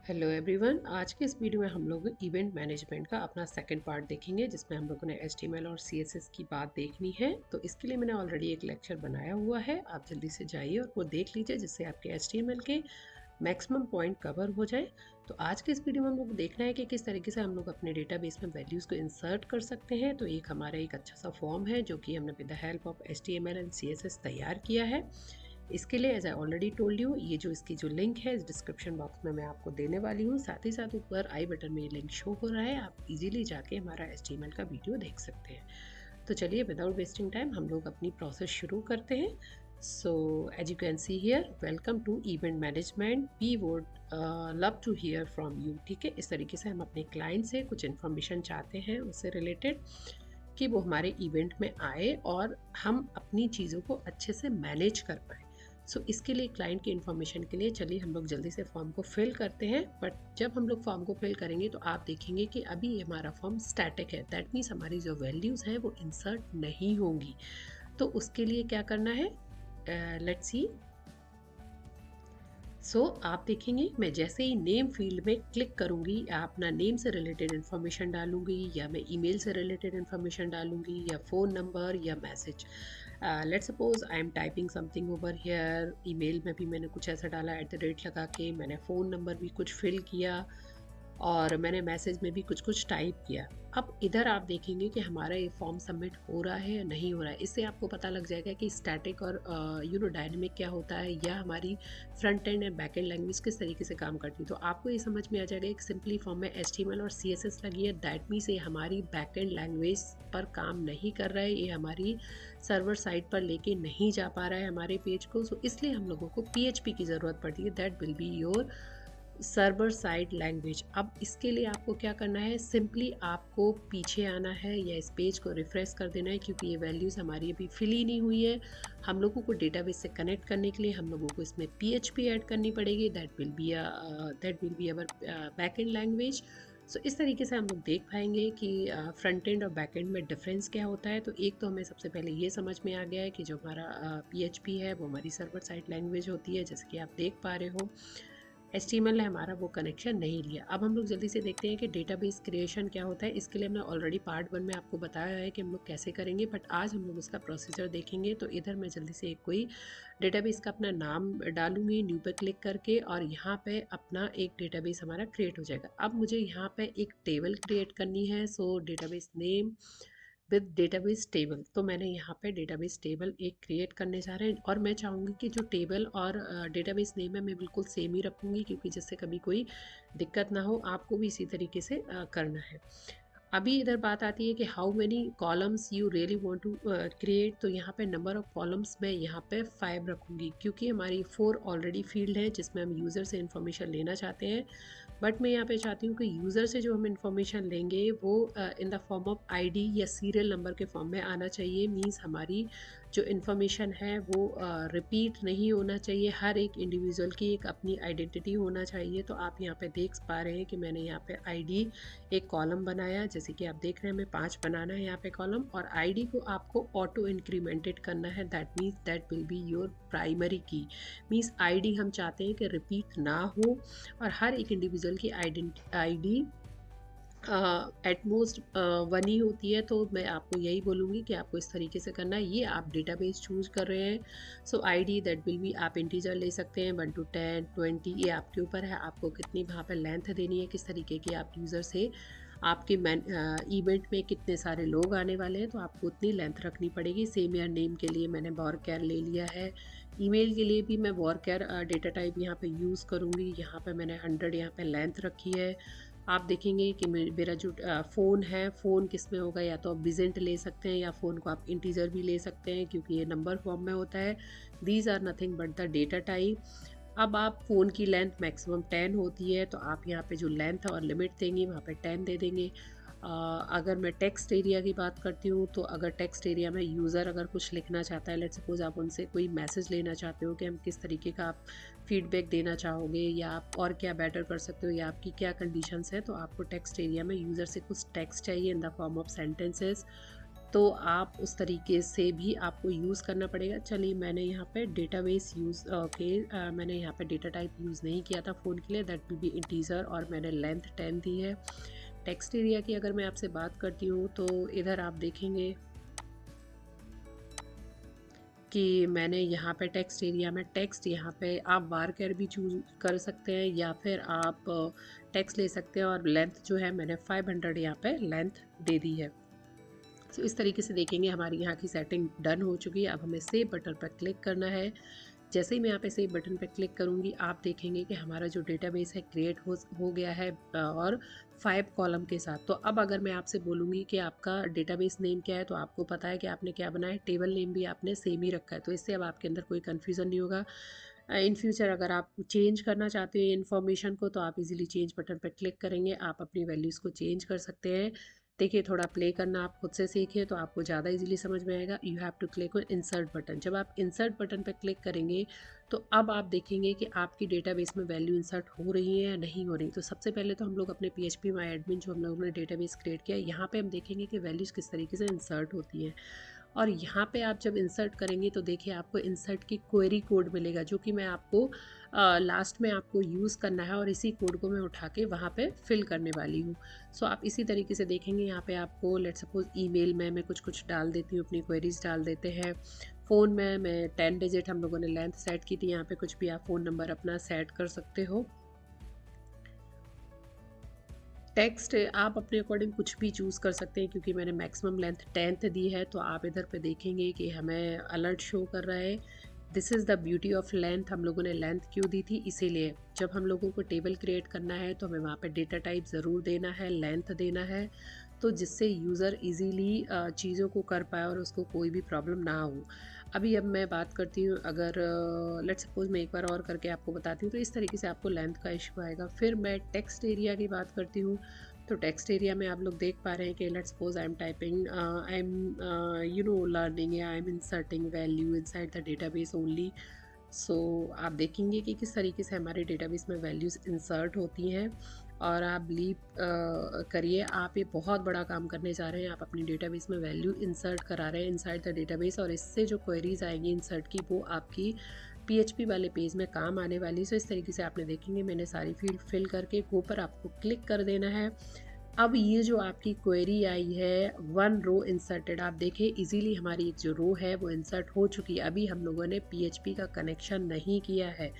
Hello everyone. आज के इस वीडियो में हम लोग इवेंट मैनेजमेंट का अपना सेकंड पार्ट देखेंगे, जिसमें हम लोगों ने HTML और CSS की बात देखनी है। तो इसके लिए मैंने ऑलरेडी एक लेक्चर बनाया हुआ है, आप जल्दी से जाइए और वो देख लीजिए, जिससे आपके HTML के मैक्सिमम पॉइंट कवर हो जाए। तो आज के इस वीडियो में हम लोग देखना है कि किस तरीके से हम लोग अपने डेटाबेस में वैल्यूज़ को इंसर्ट कर सकते हैं। तो एक हमारा एक अच्छा सा फॉर्म है जो कि हमने with the help of HTML and CSS तैयार किया है। इसके लिए as I already told you, ये जो इसकी जो लिंक है इस डिस्क्रिप्शन बॉक्स में मैं आपको देने वाली हूँ। साथ ही साथ ऊपर आई बटन में ये लिंक शो हो रहा है, आप इजीली जाके हमारा HTML का वीडियो देख सकते हैं। तो चलिए विदाउट वेस्टिंग टाइम हम लोग अपनी प्रोसेस शुरू करते हैं। So as you can see here, welcome to event management, we would love to hear from you. ठीक है, इस तरीके से हम अपने क्लाइंट से कुछ इन्फॉर्मेशन चाहते हैं उससे रिलेटेड, कि वो हमारे इवेंट में आए और हम अपनी चीज़ों को अच्छे से मैनेज कर पाएँ। इसके लिए क्लाइंट की इन्फॉर्मेशन के लिए चलिए हम लोग जल्दी से फॉर्म को फिल करते हैं। बट जब हम लोग फॉर्म को फिल करेंगे तो आप देखेंगे कि अभी हमारा फॉर्म स्टैटिक है, दैट मीन्स हमारी जो वैल्यूज़ हैं वो इंसर्ट नहीं होंगी। तो उसके लिए क्या करना है, लेट्स सी। आप देखेंगे मैं जैसे ही नेम फील्ड में क्लिक करूंगी, या अपना नेम से रिलेटेड इन्फॉर्मेशन डालूंगी, या मैं ईमेल से रिलेटेड इन्फॉर्मेशन डालूंगी, या फ़ोन नंबर या message. Let's suppose I am typing something over here. Email में भी मैंने कुछ ऐसा डाला @ लगा के, मैंने फ़ोन नंबर भी कुछ फिल किया, और मैंने मैसेज में भी कुछ कुछ टाइप किया। अब इधर आप देखेंगे कि हमारा ये फॉर्म सबमिट हो रहा है या नहीं हो रहा है। इससे आपको पता लग जाएगा कि स्टैटिक और डायनेमिक क्या होता है, या हमारी front end and back and language किस तरीके से काम करती है। तो आपको ये समझ में आ जाएगा एक सिंपली फॉर्म में HTML और CSS लगी है, दैट मीन्स ये हमारी बैक एंड लैंग्वेज पर काम नहीं कर रहा है, ये हमारी सर्वर साइट पर लेके नहीं जा पा रहा है हमारे पेज को। इसलिए हम लोगों को PHP की ज़रूरत पड़ती है, that will be your server side language. अब इसके लिए आपको क्या करना है, सिंपली आपको पीछे आना है या इस पेज को रिफ्रेश कर देना है, क्योंकि ये वैल्यूज़ हमारी अभी फिल ही नहीं हुई है। हम लोगों को डेटाबेस से कनेक्ट करने के लिए हम लोगों को इसमें PHP ऐड करनी पड़ेगी, that will be our back and language. इस तरीके से हम लोग देख पाएंगे कि फ्रंट एंड और बैक एंड में डिफरेंस क्या होता है। तो एक तो हमें सबसे पहले ये समझ में आ गया है कि जो हमारा PHP है वो हमारी सर्वर साइड लैंग्वेज होती है, जैसे कि आप देख पा रहे हो। HTML ने हमारा वो कनेक्शन नहीं लिया। अब हम लोग जल्दी से देखते हैं कि डेटाबेस क्रिएशन क्या होता है। इसके लिए हमने ऑलरेडी पार्ट 1 में आपको बताया है कि हम लोग कैसे करेंगे, बट आज हम लोग उसका प्रोसीजर देखेंगे। तो इधर मैं जल्दी से एक कोई डेटाबेस का अपना नाम डालूंगी न्यू पे क्लिक करके, और यहाँ पे अपना एक डेटाबेस हमारा क्रिएट हो जाएगा। अब मुझे यहाँ पे एक टेबल क्रिएट करनी है। Database name with database table. तो मैंने यहाँ पे डेटाबेस टेबल एक क्रिएट करने जा रहे हैं, और मैं चाहूँगी कि जो टेबल और डेटाबेस नेम है मैं बिल्कुल सेम ही रखूँगी, क्योंकि जिससे कभी कोई दिक्कत ना हो। आपको भी इसी तरीके से करना है। अभी इधर बात आती है कि how many columns you really want to create. तो यहाँ पे नंबर ऑफ कॉलम्स मैं यहाँ पे 5 रखूँगी, क्योंकि हमारी 4 ऑलरेडी फील्ड है जिसमें हम यूज़र से इन्फॉर्मेशन लेना चाहते हैं। बट मैं यहाँ पे चाहती हूँ कि यूज़र से जो हम इन्फॉर्मेशन लेंगे वो in the form of ID या सीरियल नंबर के फॉर्म में आना चाहिए। मीन्स हमारी जो इन्फॉर्मेशन है वो रिपीट नहीं होना चाहिए, हर एक इंडिविजुअल की एक अपनी आइडेंटिटी होना चाहिए। तो आप यहाँ पे देख पा रहे हैं कि मैंने यहाँ पे ID एक कॉलम बनाया, जैसे कि आप देख रहे हैं हमें 5 बनाना है यहाँ पे कॉलम, और ID को आपको ऑटो इंक्रीमेंटेड करना है, that means that will be your primary की। मीन्स ID हम चाहते हैं कि रिपीट ना हो, और हर एक इंडिविजुअल की ID एटमोस्ट 1 ही होती है। तो मैं आपको यही बोलूँगी कि आपको इस तरीके से करना है। ये आप डेटाबेस चूज़ कर रहे हैं। ID दैट विल बी, आप इंटीजर ले सकते हैं 1 to 10 20, ये आपके ऊपर है, आपको कितनी वहाँ पर लेंथ देनी है, किस तरीके की आप यूज़र से आपके इवेंट में कितने सारे लोग आने वाले हैं, तो आपको उतनी लेंथ रखनी पड़ेगी। सेम यार नेम के लिए मैंने वॉरचर ले लिया है, ईमेल के लिए भी मैं वॉरचर डेटा टाइप यहाँ पे यूज़ करूँगी। यहाँ पे मैंने 100 यहाँ पे लेंथ रखी है। आप देखेंगे कि मेरा जो फ़ोन है, फ़ोन किस में होगा, या तो आप बिजेंट ले सकते हैं या फ़ोन को आप इंटीजर भी ले सकते हैं, क्योंकि ये नंबर फॉर्म में होता है। These are nothing but the data type. अब आप फ़ोन की लेंथ मैक्सिमम 10 होती है, तो आप यहाँ पे जो लेंथ और लिमिट देंगे वहाँ पे 10 दे देंगे। अगर मैं टेक्स्ट एरिया की बात करती हूँ, तो अगर टेक्स्ट एरिया में यूज़र अगर कुछ लिखना चाहता है, लेट्स सपोज आप उनसे कोई मैसेज लेना चाहते हो कि हम किस तरीके का आप फीडबैक देना चाहोगे, या आप और क्या बेटर कर सकते हो, या आपकी क्या कंडीशंस है, तो आपको टेक्स्ट एरिया में यूज़र से कुछ टेक्स्ट चाहिए in the form of sentences. तो आप उस तरीके से भी आपको यूज़ करना पड़ेगा। चलिए मैंने यहाँ पे डेटाबेस यूज़ मैंने यहाँ पे डेटा टाइप यूज़ नहीं किया था फ़ोन के लिए, दैट विल बी इंटीजर, और मैंने लेंथ 10 दी है। टेक्स्ट एरिया की अगर मैं आपसे बात करती हूँ तो इधर आप देखेंगे कि मैंने यहाँ पे टेक्स्ट एरिया में टेक्स्ट यहाँ पे आप वारकर भी चूज कर सकते हैं या फिर आप टेक्स्ट ले सकते हैं, और लेंथ जो है मैंने 500 यहाँ पे लेंथ दे दी है। तो इस तरीके से देखेंगे हमारी यहाँ की सेटिंग डन हो चुकी है। अब हमें सेव बटन पर क्लिक करना है। जैसे ही मैं यहाँ पे सेव बटन पर क्लिक करूँगी आप देखेंगे कि हमारा जो डेटाबेस है क्रिएट हो गया है, और 5 कॉलम के साथ। तो अब अगर मैं आपसे बोलूँगी कि आपका डेटाबेस नेम क्या है, तो आपको पता है कि आपने क्या बनाया है, टेबल नेम भी आपने सेम ही रखा है। तो इससे अब आपके अंदर कोई कन्फ्यूज़न नहीं होगा। इन फ्यूचर अगर आप चेंज करना चाहते हो इन्फॉर्मेशन को, तो आप इजीली चेंज बटन पर क्लिक करेंगे, आप अपनी वैल्यूज़ को चेंज कर सकते हैं। देखिए थोड़ा प्ले करना आप खुद से सीखिए तो आपको ज़्यादा इजीली समझ में आएगा। You have to click on insert button. जब आप इंसर्ट बटन पर क्लिक करेंगे तो अब आप देखेंगे कि आपकी डेटाबेस में वैल्यू इंसर्ट हो रही है या नहीं हो रही। तो सबसे पहले तो हम लोग अपने PHP माई एडमिन जो हम लोगों ने डेटाबेस क्रिएट किया है, यहाँ पे हम देखेंगे कि वैल्यूज़ किस तरीके से इंसर्ट होती हैं। और यहाँ पे आप जब इंसर्ट करेंगे तो देखिए आपको इंसर्ट की क्वेरी कोड मिलेगा, जो कि मैं आपको लास्ट में आपको यूज़ करना है, और इसी कोड को मैं उठा के वहाँ पे फिल करने वाली हूँ। सो आप इसी तरीके से देखेंगे यहाँ पे आपको लेट्स सपोज ईमेल में मैं कुछ कुछ डाल देती हूँ, अपनी क्वेरीज डाल देते हैं। फ़ोन में मैं 10 डिजिट हम लोगों ने लेंथ सेट की थी, यहाँ पे कुछ भी आप फ़ोन नंबर अपना सेट कर सकते हो। टेक्स्ट आप अपने अकॉर्डिंग कुछ भी चूज़ कर सकते हैं, क्योंकि मैंने मैक्सिमम लेंथ 10th दी है। तो आप इधर पे देखेंगे कि हमें अलर्ट शो कर रहा है। This is the beauty of length. हम लोगों ने लेंथ क्यों दी थी, इसीलिए जब हम लोगों को टेबल क्रिएट करना है तो हमें वहाँ पे डेटा टाइप ज़रूर देना है, लेंथ देना है, तो जिससे यूज़र इजीली चीज़ों को कर पाए और उसको कोई भी प्रॉब्लम ना हो। अभी अब मैं बात करती हूँ, अगर लेट्स सपोज मैं एक बार और करके आपको बताती हूँ, तो इस तरीके से आपको लेंथ का इशू आएगा। फिर मैं टेक्स्ट एरिया की बात करती हूँ, तो टेक्स्ट एरिया में आप लोग देख पा रहे हैं कि let's suppose I am typing, I am learning, या I am inserting value inside the database only. So आप देखेंगे कि किस तरीके से हमारे डेटाबेस में वैल्यूज़ इंसर्ट होती हैं। और आप बिलीव करिए, आप ये बहुत बड़ा काम करने जा रहे हैं। आप अपनी डेटाबेस में वैल्यू इंसर्ट करा रहे हैं इनसाइड द डेटाबेस, और इससे जो क्वेरीज आएंगी इंसर्ट की, वो आपकी PHP वाले पेज में काम आने वाली। सो इस तरीके से आपने देखेंगे मैंने सारी फील्ड फिल करके गो पर आपको क्लिक कर देना है। अब ये जो आपकी क्वेरी आई है 1 रो इंसर्टेड, आप देखें इजीली हमारी एक जो रो है वो इंसर्ट हो चुकी है। अभी हम लोगों ने PHP का कनेक्शन नहीं किया है,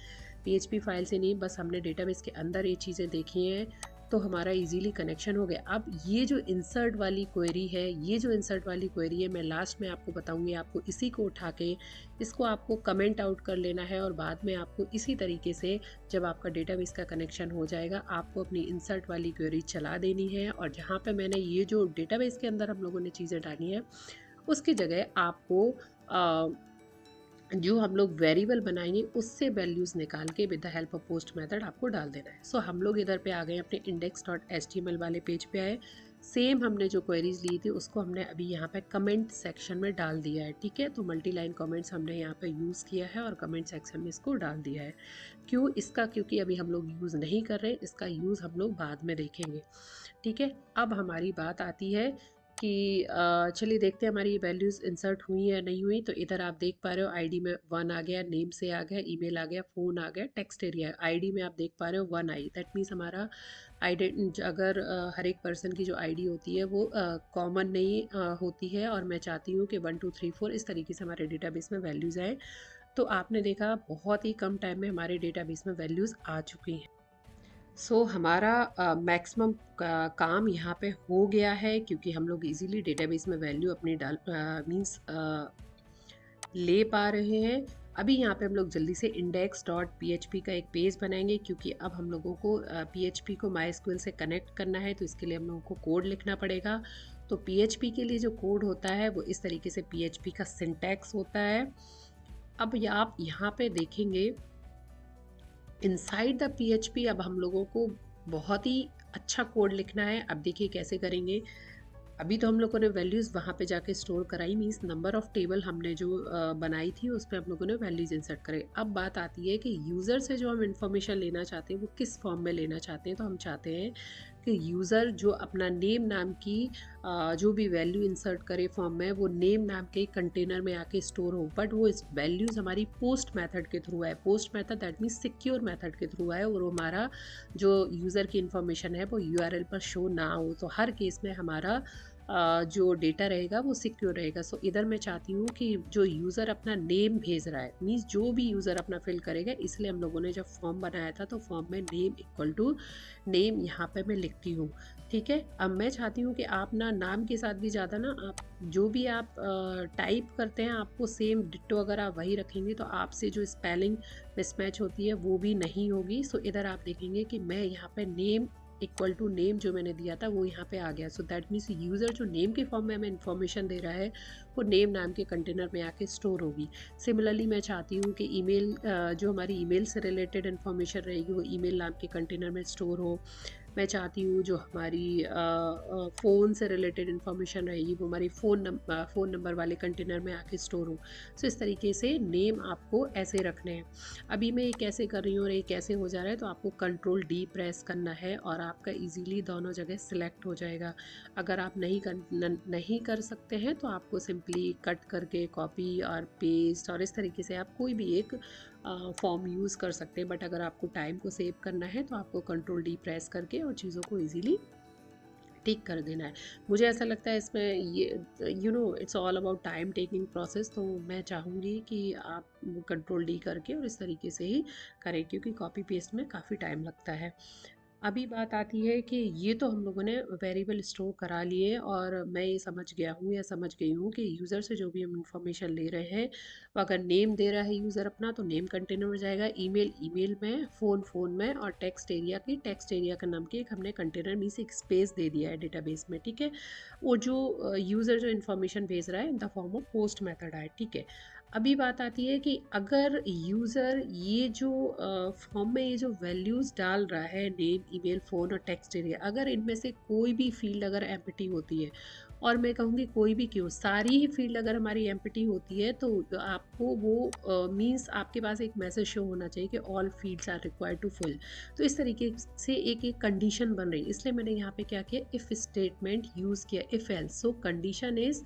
PHP फाइल से नहीं, बस हमने डेटाबेस के अंदर ये चीज़ें देखी हैं, तो हमारा इजीली कनेक्शन हो गया। अब ये जो इंसर्ट वाली क्वेरी है, ये जो इंसर्ट वाली क्वेरी है, मैं लास्ट में आपको बताऊंगी। आपको इसी को उठा के इसको आपको कमेंट आउट कर लेना है, और बाद में आपको इसी तरीके से जब आपका डेटाबेस का कनेक्शन हो जाएगा आपको अपनी इंसर्ट वाली क्वेरी चला देनी है। और जहाँ पे मैंने ये जो डेटाबेस के अंदर हम लोगों ने चीज़ें डाली हैं, उसकी जगह आपको जो हम लोग वेरिएबल बनाएंगे उससे वैल्यूज़ निकाल के with the help of post method आपको डाल देना है। सो हम लोग इधर पे आ गए, अपने index.html वाले पेज पे आए। सेम हमने जो क्वेरीज ली थी उसको हमने अभी यहाँ पे कमेंट सेक्शन में डाल दिया है। ठीक है, तो मल्टी लाइन कमेंट्स हमने यहाँ पे यूज़ किया है और कमेंट सेक्शन में इसको डाल दिया है। क्यों इसका, क्योंकि अभी हम लोग यूज़ नहीं कर रहे, इसका यूज़ हम लोग बाद में देखेंगे। ठीक है, अब हमारी बात आती है कि चलिए देखते हैं हमारी वैल्यूज़ इंसर्ट हुई या नहीं हुई। तो इधर आप देख पा रहे हो आईडी में 1 आ गया, नेम से आ गया, ईमेल आ गया, फ़ोन आ गया, टेक्स्ट एरिया आईडी में आप देख पा रहे हो 1 आई। दैट मीन्स हमारा अगर हर एक पर्सन की जो आईडी होती है वो कॉमन नहीं होती है, और मैं चाहती हूँ कि 1 2 3 4 इस तरीके से हमारे डेटाबेस में वैल्यूज़ आए। तो आपने देखा बहुत ही कम टाइम में हमारे डेटाबेस में वैल्यूज़ आ चुकी हैं। सो हमारा मैक्सिमम काम यहाँ पे हो गया है, क्योंकि हम लोग इजीली डेटाबेस में वैल्यू अपनी डाल मींस ले पा रहे हैं। अभी यहाँ पे हम लोग जल्दी से index.php का एक पेज बनाएंगे, क्योंकि अब हम लोगों को PHP को MySQL से कनेक्ट करना है, तो इसके लिए हम लोगों को कोड लिखना पड़ेगा। तो PHP के लिए जो कोड होता है वो इस तरीके से PHP का सिंटैक्स होता है। अब आप यहाँ पे देखेंगे इनसाइड द PHP अब हम लोगों को बहुत ही अच्छा कोड लिखना है। अब देखिए कैसे करेंगे। अभी तो हम लोगों ने वैल्यूज़ वहाँ पे जाके स्टोर कराई, मीन्स नंबर ऑफ़ टेबल हमने जो बनाई थी उस पे हम लोगों ने वैल्यूज़ इंसर्ट करे। अब बात आती है कि यूज़र से जो हम इंफॉर्मेशन लेना चाहते हैं वो किस फॉर्म में लेना चाहते हैं। तो हम चाहते हैं कि यूज़र जो अपना नेम नाम की जो भी वैल्यू इंसर्ट करे फॉर्म में वो नेम नाम के कंटेनर में आके स्टोर हो, बट वो इस वैल्यूज़ हमारी पोस्ट मेथड के थ्रू है। Post method that means secure method के थ्रू है, और हमारा जो यूज़र की इन्फॉर्मेशन है वो यूआरएल पर शो ना हो। तो हर केस में हमारा जो डेटा रहेगा वो सिक्योर रहेगा। सो इधर मैं चाहती हूँ कि जो यूज़र अपना नेम भेज रहा है, मीन्स जो भी यूज़र अपना फिल करेगा, इसलिए हम लोगों ने जब फॉर्म बनाया था तो फॉर्म में नेम इक्वल टू नेम यहाँ पे मैं लिखती हूँ। ठीक है, अब मैं चाहती हूँ कि आप ना नाम के साथ भी ज़्यादा ना, आप जो भी आप टाइप करते हैं आपको सेम डिट्टो अगर आप वही रखेंगे तो आपसे जो स्पेलिंग मिसमैच होती है वो भी नहीं होगी। सो इधर आप देखेंगे कि मैं यहाँ पे नेम इक्वल टू नेम जो मैंने दिया था वो यहाँ पे आ गया। सो दैट मीन्स यूज़र जो नेम के फॉर्म में हमें इन्फॉर्मेशन दे रहा है वो नेम नाम के कंटेनर में आके स्टोर होगी। सिमिलरली मैं चाहती हूँ कि ईमेल जो हमारी ईमेल से रिलेटेड इन्फॉर्मेशन रहेगी वो ईमेल नाम के कंटेनर में स्टोर हो। मैं चाहती हूँ जो हमारी फ़ोन से रिलेटेड इन्फॉर्मेशन रहेगी वो हमारी फ़ोन नंबर वाले कंटेनर में आके स्टोर हो। सो इस तरीके से नेम आपको ऐसे रखने हैं। अभी मैं ये कैसे कर रही हूँ और ये कैसे हो जा रहा है, तो आपको कंट्रोल डी प्रेस करना है और आपका इजीली दोनों जगह सिलेक्ट हो जाएगा। अगर आप नहीं कर सकते हैं तो आपको सिंपली कट करके कॉपी और पेस्ट और इस तरीके से आप कोई भी एक फॉर्म यूज़ कर सकते हैं। बट अगर आपको टाइम को सेव करना है तो आपको कंट्रोल डी प्रेस करके और चीज़ों को ईज़िली ठीक कर देना है। मुझे ऐसा लगता है इसमें ये it's all about time taking process, तो मैं चाहूँगी कि आप कंट्रोल डी करके और इस तरीके से ही करें, क्योंकि कॉपी पेस्ट में काफ़ी टाइम लगता है। अभी बात आती है कि ये तो हम लोगों ने वेरिएबल स्टोर करा लिए और मैं ये समझ गया हूँ या समझ गई हूँ कि यूज़र से जो भी हम इंफॉर्मेशन ले रहे हैं, वो अगर नेम दे रहा है यूज़र अपना तो नेम कंटेनर में जाएगा, ईमेल ईमेल में, फ़ोन में, और टेक्स्ट एरिया का नाम की एक हमने कंटेनर में से एक स्पेस दे दिया है डेटाबेस में। ठीक है, वो जो यूज़र जो इन्फॉर्मेशन भेज रहा है in the form of post method है। ठीक है, अभी बात आती है कि अगर यूज़र ये जो फॉर्म में ये जो वैल्यूज़ डाल रहा है नेम ईमेल फ़ोन और टेक्स्ट एरिया, अगर इनमें से कोई भी फील्ड अगर एम्प्टी होती है, और मैं कहूँगी कोई भी क्यों, सारी ही फील्ड अगर हमारी एम्प्टी होती है, तो आपको वो मीन्स आपके पास एक मैसेज शो होना चाहिए कि all fields are required to fill. तो इस तरीके से एक एक कंडीशन बन रही है, इसलिए मैंने यहाँ पे क्या किया, इफ़ स्टेटमेंट यूज़ किया, if else. So condition is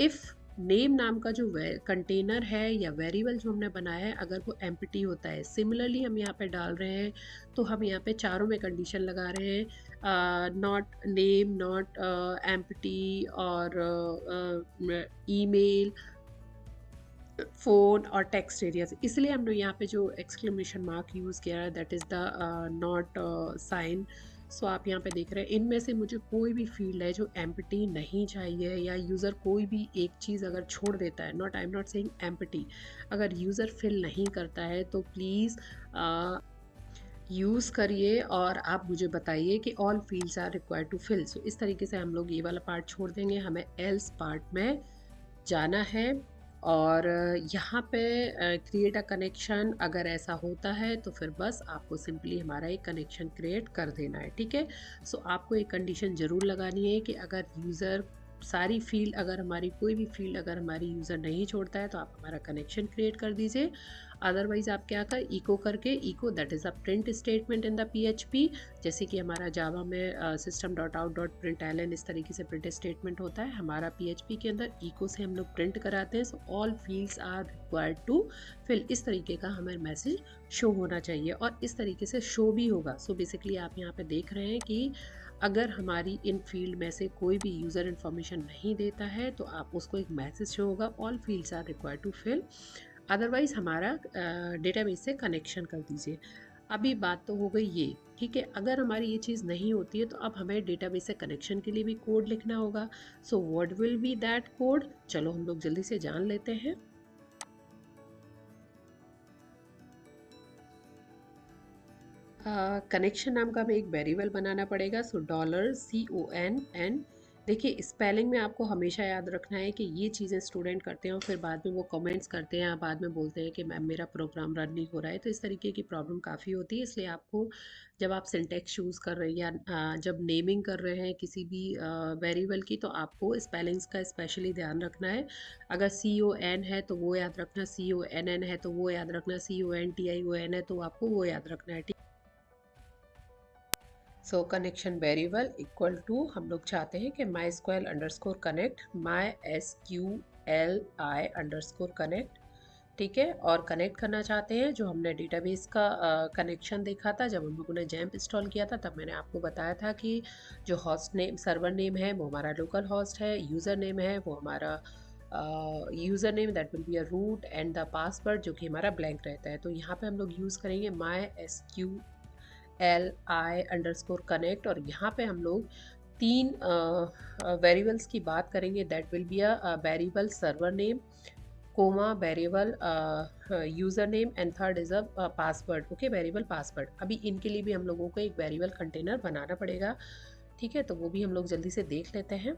if name नाम का जो कंटेनर है या वेरिएबल जो हमने बनाया है अगर वो एम्प्टी होता है। सिमिलरली हम यहाँ पे डाल रहे हैं, तो हम यहाँ पे चारों में कंडीशन लगा रहे हैं, नॉट नेम, नॉट एम्प्टी, और ईमेल, फ़ोन और टेक्स्ट एरियाज। इसलिए हमने यहाँ पे जो एक्सक्लेमेशन मार्क यूज़ किया है that is the not sign. So आप यहाँ पे देख रहे हैं इनमें से मुझे कोई भी फील्ड है जो एम्प्टी नहीं चाहिए, या यूज़र कोई भी एक चीज़ अगर छोड़ देता है, not I am not saying empty, अगर यूज़र फिल नहीं करता है तो प्लीज़ यूज़ करिए और आप मुझे बताइए कि all fields are required to fill. So इस तरीके से हम लोग ये वाला पार्ट छोड़ देंगे, हमें एल्स पार्ट में जाना है। और यहाँ पे क्रिएट अ कनेक्शन अगर ऐसा होता है तो फिर बस आपको सिंपली हमारा एक कनेक्शन क्रिएट कर देना है। ठीक है, सो आपको एक कंडीशन ज़रूर लगानी है कि अगर यूज़र सारी फील्ड अगर हमारी कोई भी फील्ड अगर हमारी यूज़र नहीं छोड़ता है तो आप हमारा कनेक्शन क्रिएट कर दीजिए। अदरवाइज़ आप क्या कर, इको करके, echo that is a print statement in the PHP, जैसे कि हमारा जावा में system dot out dot println इस तरीके से प्रिंट स्टेटमेंट होता है, हमारा पीएचपी के अंदर इको से हम लोग प्रिंट कराते हैं। So all fields are required to fill, इस तरीके का हमें मैसेज शो होना चाहिए और इस तरीके से शो भी होगा। सो बेसिकली आप यहाँ पे देख रहे हैं कि अगर हमारी इन फील्ड में से कोई भी यूज़र इन्फॉर्मेशन नहीं देता है तो आप उसको एक मैसेज शो होगा, all fields are required to fill, otherwise हमारा डेटाबेस से कनेक्शन कर दीजिए। अभी बात तो हो गई ये, ठीक है, अगर हमारी ये चीज़ नहीं होती है तो अब हमें डेटाबेस से कनेक्शन के लिए भी कोड लिखना होगा। So what will be that code, चलो हम लोग जल्दी से जान लेते हैं। कनेक्शन नाम का हमें एक वेरिएबल बनाना पड़ेगा। सो $CONN, देखिए स्पेलिंग में आपको हमेशा याद रखना है कि ये चीज़ें स्टूडेंट करते हैं और फिर बाद में वो कमेंट्स करते हैं या बाद में बोलते हैं कि मैम मेरा प्रोग्राम रन नहीं हो रहा है, तो इस तरीके की प्रॉब्लम काफ़ी होती है। इसलिए आपको जब आप सिंटेक्स चूज़ कर रहे हैं या जब नेमिंग कर रहे हैं किसी भी वेरिएबल की, तो आपको स्पेलिंग्स का स्पेशली ध्यान रखना है। अगर CON है तो वो याद रखना, CONN है तो वो याद रखना, CONTION है तो आपको वो याद रखना है। सो कनेक्शन वेरिएबल इक्वल टू हम लोग चाहते हैं कि माई स्क्वेल अंडरस्कोर कनेक्ट माई SQLI_connect, ठीक है। और कनेक्ट करना चाहते हैं जो हमने डेटाबेस का कनेक्शन देखा था जब हम लोगों ने जैम्प इंस्टॉल किया था, तब मैंने आपको बताया था कि जो होस्ट नेम सर्वर नेम है वो हमारा लोकल होस्ट है, यूज़र नेम है वो हमारा user name that will be a root, and the password जो कि हमारा ब्लैंक रहता है। तो यहाँ पे हम लोग यूज़ करेंगे माई SQLI_connect, और यहाँ पे हम लोग तीन वेरिएबल्स की बात करेंगे। That will be a variable server name, comma variable user name, and third is a password. Okay, variable password. अभी इनके लिए भी हम लोगों को एक वेरिएबल कंटेनर बनाना पड़ेगा, ठीक है। तो वो भी हम लोग जल्दी से देख लेते हैं।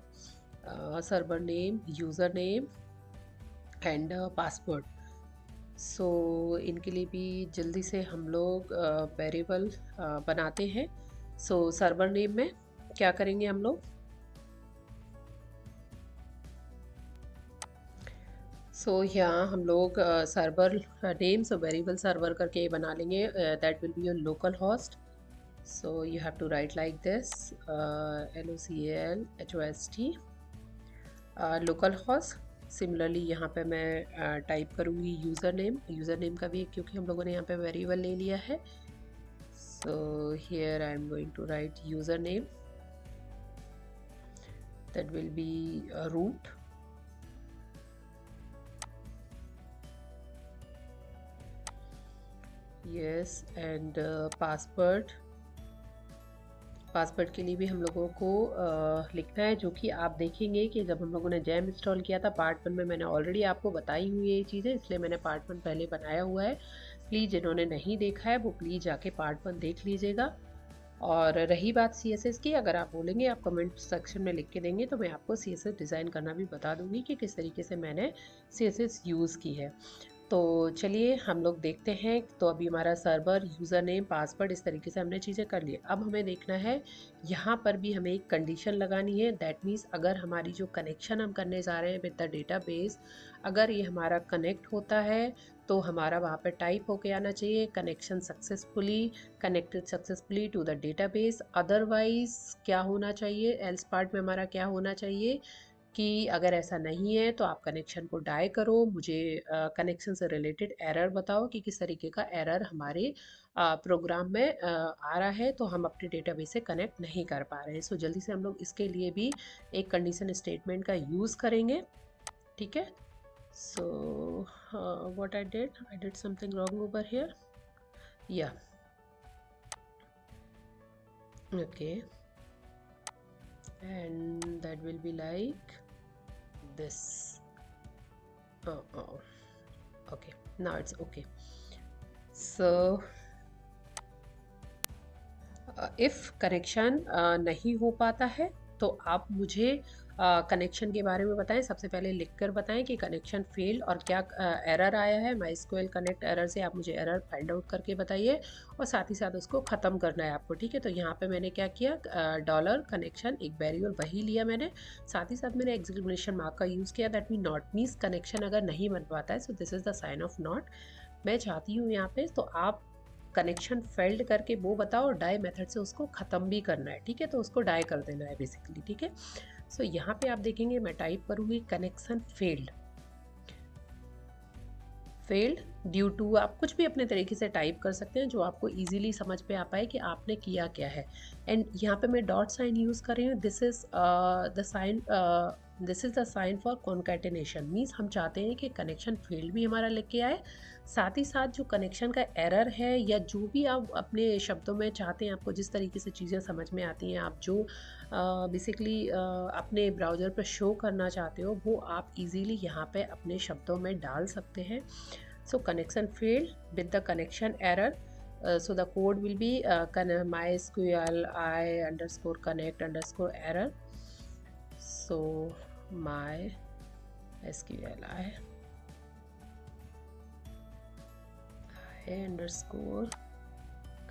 Server name, user name and password. So इनके लिए भी जल्दी से हम लोग वेरिएबल बनाते हैं। सो सर्वर नेम में क्या करेंगे हम लोग, सो यहाँ हम लोग server name, so variable server करके बना लेंगे। That will be your local host. So you have to write like this, LOCALHOST local host. Similarly यहाँ पे मैं टाइप करूँगी यूज़र नेम का भी, क्योंकि हम लोगों ने यहाँ पे वेरिएबल ले लिया है। So here I am going to write user name, that will be root, yes, and password. Password के लिए भी हम लोगों को लिखना है, जो कि आप देखेंगे कि जब हम लोगों ने जैम इंस्टॉल किया था पार्ट 1 में, मैंने ऑलरेडी आपको बताई हुई है ये चीज़ें, इसलिए मैंने पार्ट 1 पहले बनाया हुआ है। प्लीज़ जिन्होंने नहीं देखा है वो प्लीज़ जाके पार्ट 1 देख लीजिएगा। और रही बात CSS की, अगर आप बोलेंगे, आप कमेंट सेक्शन में लिख के देंगे, तो मैं आपको CSS डिज़ाइन करना भी बता दूंगी कि किस तरीके से मैंने CSS यूज़ की है। तो चलिए हम लोग देखते हैं। तो अभी हमारा सर्वर, यूज़र नेम, पासवर्ड, इस तरीके से हमने चीज़ें कर ली। अब हमें देखना है, यहाँ पर भी हमें एक कंडीशन लगानी है। दैट मीन्स अगर हमारी जो कनेक्शन हम करने जा रहे हैं विद द डेटाबेस, अगर ये हमारा कनेक्ट होता है तो हमारा वहाँ पे टाइप होके आना चाहिए connection successfully, connected successfully to the database. Otherwise क्या होना चाहिए, एल्स पार्ट में हमारा क्या होना चाहिए कि अगर ऐसा नहीं है तो आप कनेक्शन को डाई करो, मुझे कनेक्शन से रिलेटेड एरर बताओ कि किस तरीके का एरर हमारे प्रोग्राम में आ रहा है, तो हम अपने डेटाबेस से कनेक्ट नहीं कर पा रहे हैं। सो जल्दी से हम लोग इसके लिए भी एक कंडीशन स्टेटमेंट का यूज़ करेंगे, ठीक है। So what I did something wrong over here, या okay, and that will be like this. Oh, okay, now it's okay. So if connection नहीं हो पाता है तो आप मुझे कनेक्शन के बारे में बताएं। सबसे पहले लिखकर बताएं कि कनेक्शन फेल्ड और क्या एरर आया है। माई स्क्वेल कनेक्ट एरर से आप मुझे एरर फाइंड आउट करके बताइए, और साथ ही साथ उसको ख़त्म करना है आपको, ठीक है। तो यहाँ पे मैंने क्या किया, डॉलर कनेक्शन एक वेरिएबल वही लिया मैंने, साथ ही साथ मैंने एक्सक्लेमेशन मार्क का यूज़ किया। That mean not, means connection अगर नहीं बन पाता है, so this is the sign of not. मैं चाहती हूँ यहाँ पे तो आप कनेक्शन फेल्ड करके वो बताओ, डाई मेथड से उसको ख़त्म भी करना है, ठीक है। तो उसको डाई कर देना है बेसिकली, ठीक है। सो यहाँ पे आप देखेंगे मैं टाइप करूँगी connection failed, failed due to, आप कुछ भी अपने तरीके से टाइप कर सकते हैं जो आपको इजीली समझ पे आ पाए कि आपने किया क्या है। एंड यहाँ पे मैं डॉट साइन यूज़ कर रही हूँ। This is the sign for concatenation, means हम चाहते हैं कि कनेक्शन फेल्ड भी हमारा लेके आए, साथ ही साथ जो कनेक्शन का एरर है या जो भी आप अपने शब्दों में चाहते हैं, आपको जिस तरीके से चीज़ें समझ में आती हैं, आप जो बेसिकली अपने ब्राउज़र पर शो करना चाहते हो, वो आप इजीली यहाँ पे अपने शब्दों में डाल सकते हैं। So connection failed with the connection error. So the code will be MySQL I_connect error. So MySQL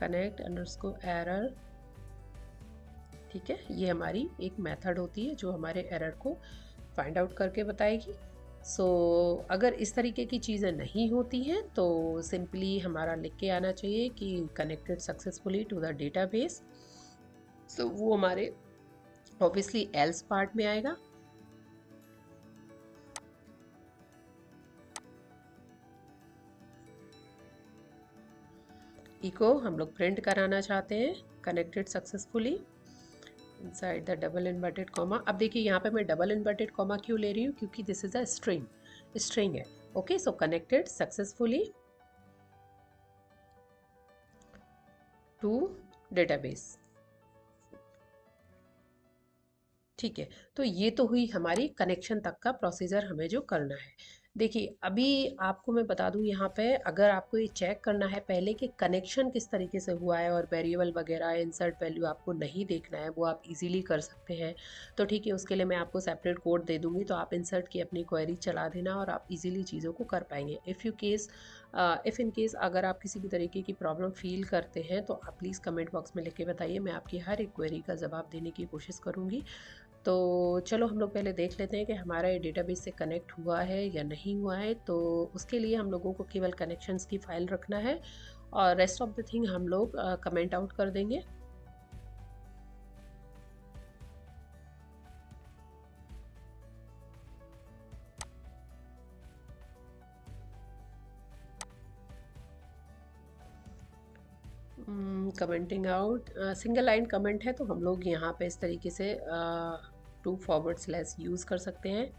I_connect error, ठीक है। ये हमारी एक मेथड होती है जो हमारे एरर को फाइंड आउट करके बताएगी। सो अगर इस तरीके की चीज़ें नहीं होती हैं तो सिंपली हमारा लिख के आना चाहिए कि connected successfully to the database, so वो हमारे ऑब्वियसली एल्स पार्ट में आएगा। इको हम लोग प्रिंट कराना चाहते हैं, connected successfully inside the double inverted comma. अब देखिए यहाँ पे मैं डबल इन्वर्टेड कॉमा क्यों ले रही हूँ, क्योंकि this is a string, string है। Okay, so connected successfully to database. ठीक है, तो ये तो हुई हमारी कनेक्शन तक का प्रोसीजर हमें जो करना है। देखिए अभी आपको मैं बता दूं, यहाँ पे अगर आपको ये चेक करना है पहले कि कनेक्शन किस तरीके से हुआ है और वेरिएबल वगैरह इंसर्ट वैल्यू आपको नहीं देखना है, वो आप इजीली कर सकते हैं। तो ठीक है, उसके लिए मैं आपको सेपरेट कोड दे दूंगी, तो आप इंसर्ट की अपनी क्वेरी चला देना और आप इजीली चीज़ों को कर पाएंगे। इफ़ इन केस अगर आप किसी भी तरीके की प्रॉब्लम फील करते हैं तो आप प्लीज़ कमेंट बॉक्स में लिख के बताइए, मैं आपकी हर एक क्वेरी का जवाब देने की कोशिश करूँगी। तो चलो हम लोग पहले देख लेते हैं कि हमारा ये डेटाबेस से कनेक्ट हुआ है या नहीं हुआ है। तो उसके लिए हम लोगों को केवल कनेक्शंस की फ़ाइल रखना है और रेस्ट ऑफ द थिंग हम लोग कमेंट आउट कर देंगे। Commenting out single line comment है, तो हम लोग यहाँ पे इस तरीके से टू फॉरवर्ड स्लैश यूज़ कर सकते हैं।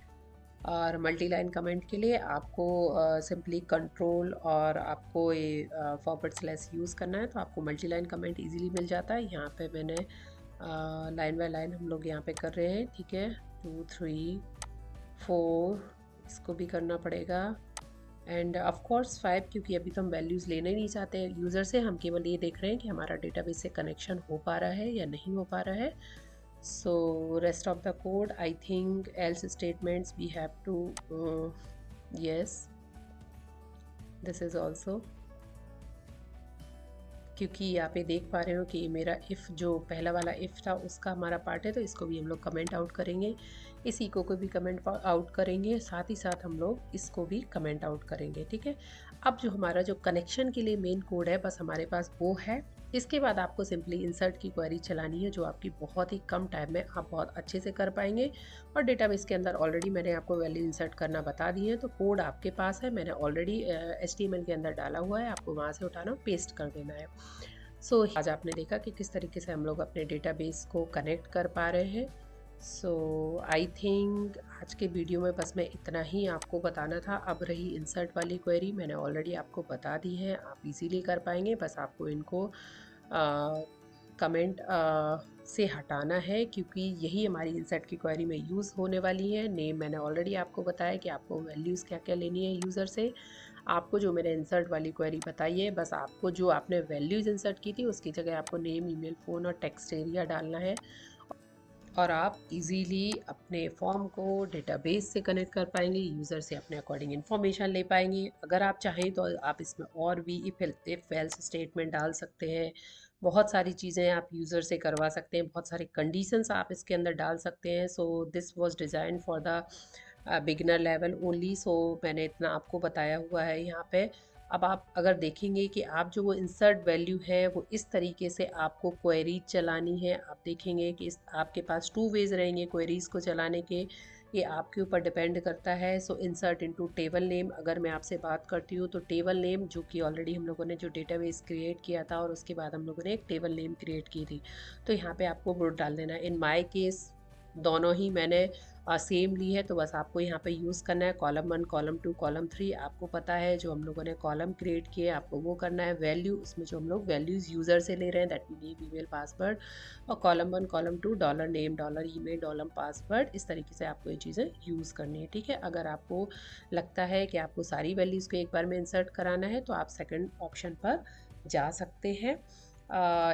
और मल्टी लाइन कमेंट के लिए आपको सिंपली कंट्रोल और आपको ये फॉरवर्ड स्लैश यूज़ करना है, तो आपको मल्टी लाइन कमेंट इजीली मिल जाता है। यहाँ पे मैंने लाइन बाय लाइन हम लोग यहाँ पे कर रहे हैं। ठीक है, 2 3 4 इसको भी करना पड़ेगा, एंड ऑफ कोर्स 5, क्योंकि अभी तो हम वैल्यूज़ लेना ही नहीं चाहते यूज़र से, हम केवल ये देख रहे हैं कि हमारा डेटाबेस से कनेक्शन हो पा रहा है या नहीं हो पा रहा है। So rest of the code, I think else statements we have to yes, this is also, क्योंकि आप ये देख पा रहे हो कि मेरा इफ़ जो पहला वाला इफ़ था उसका हमारा पार्ट है, तो इसको भी हम लोग कमेंट आउट करेंगे, इस इको को भी कमेंट आउट करेंगे, साथ ही साथ हम लोग इसको भी कमेंट आउट करेंगे। ठीक है, अब जो हमारा जो कनेक्शन के लिए मेन कोड है बस हमारे पास वो है। इसके बाद आपको सिंपली इंसर्ट की क्वेरी चलानी है, जो आपकी बहुत ही कम टाइम में आप बहुत अच्छे से कर पाएंगे। और डेटाबेस के अंदर ऑलरेडी मैंने आपको वैल्यू इंसर्ट करना बता दी है, तो कोड आपके पास है, मैंने ऑलरेडी HTML के अंदर डाला हुआ है, आपको वहाँ से उठाना पेस्ट कर देना है। सो आज आपने देखा कि किस तरीके से हम लोग अपने डेटाबेस को कनेक्ट कर पा रहे हैं। सो आई थिंक आज के वीडियो में बस मैं इतना ही आपको बताना था। अब रही इंसर्ट वाली क्वेरी, मैंने ऑलरेडी आपको बता दी है, आप इजीली कर पाएंगे, बस आपको इनको कमेंट से हटाना है, क्योंकि यही हमारी इंसर्ट की क्वेरी में यूज़ होने वाली है। नेम मैंने ऑलरेडी आपको बताया कि आपको वैल्यूज़ क्या क्या लेनी है यूज़र से। आपको जो मैंने इंसर्ट वाली क्वेरी बताई है, बस आपको जो आपने वैल्यूज़ इंसर्ट की थी उसकी जगह आपको नेम, ईमेल, फ़ोन और टेक्स्ट एरिया डालना है, और आप इजीली अपने फॉर्म को डेटाबेस से कनेक्ट कर पाएंगे, यूज़र से अपने अकॉर्डिंग इन्फॉर्मेशन ले पाएंगे। अगर आप चाहें तो आप इसमें और भी इफ एल्स स्टेटमेंट डाल सकते हैं, बहुत सारी चीज़ें आप यूज़र से करवा सकते हैं, बहुत सारे कंडीशंस आप इसके अंदर डाल सकते हैं। So this was design for the beginner level only. So मैंने इतना आपको बताया हुआ है यहाँ पे। अब आप अगर देखेंगे कि आप जो वो इंसर्ट वैल्यू है वो इस तरीके से आपको क्वेरी चलानी है, आप देखेंगे कि आपके पास 2 वेज रहेंगे क्वेरीज़ को चलाने के, ये आपके ऊपर डिपेंड करता है। सो इंसर्ट इनटू टेबल नेम, अगर मैं आपसे बात करती हूँ तो टेबल नेम जो कि ऑलरेडी हम लोगों ने जो डेटाबेस क्रिएट किया था और उसके बाद हम लोगों ने एक टेबल नेम क्रिएट की थी, तो यहाँ पे आपको वो डाल देना है। इन माय केस दोनों ही मैंने सेम ली है, तो बस आपको यहाँ पे यूज़ करना है कॉलम 1, कॉलम 2, कॉलम 3। आपको पता है जो हम लोगों ने कॉलम क्रिएट किए आपको वो करना है। वैल्यू, उसमें जो हम लोग वैल्यूज़ यूज़र से ले रहे हैं, that mean name, email, password. और column 1, column 2 dollar name, dollar email, dollar password, इस तरीके से आपको ये चीज़ें यूज़ करनी है। ठीक है, अगर आपको लगता है कि आपको सारी वैल्यूज़ को एक बार में इंसर्ट कराना है तो आप सेकेंड ऑप्शन पर जा सकते हैं।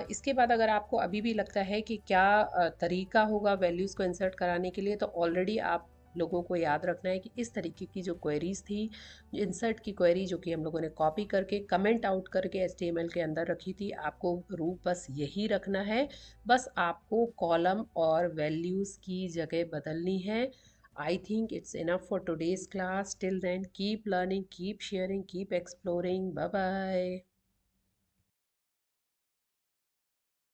इसके बाद अगर आपको अभी भी लगता है कि क्या तरीका होगा वैल्यूज़ को इंसर्ट कराने के लिए, तो ऑलरेडी आप लोगों को याद रखना है कि इस तरीके की जो क्वेरीज़ थी, इंसर्ट की क्वेरी जो कि हम लोगों ने कॉपी करके कमेंट आउट करके HTML के अंदर रखी थी, आपको रूप बस यही रखना है। बस आपको कॉलम और वैल्यूज़ की जगह बदलनी है। I think it's enough for today's class. Till then keep learning, keep sharing, keep exploring. Bye bye.